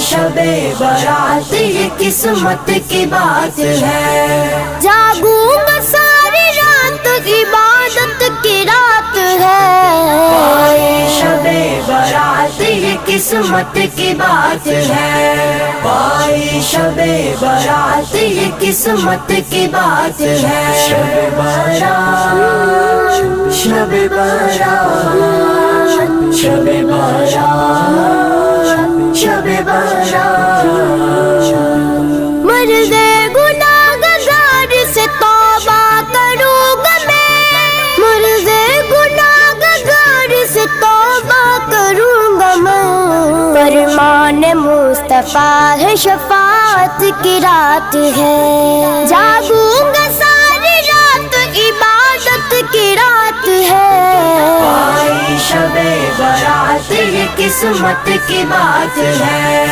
शबे बारात ये किस्मत की बात है। जागूंगा सारी रात इबादत की रात है। शबे बारात ये किस्मत की बात है। भाई शबे बारात ये किस्मत की बात है। शबे बारात, शबे बारात, शबे बारात, शबे बारात। मर्दे गुनाहगार से तौबा करूंगा मैं, मर्दे गुनाहगार से तौबा करूंगा मैं। फरमान मुस्तफा है शफाअत की रात है। जागूंगा सारी रात इबादत की रात है। शबे बारात ये किस्मत की बात है।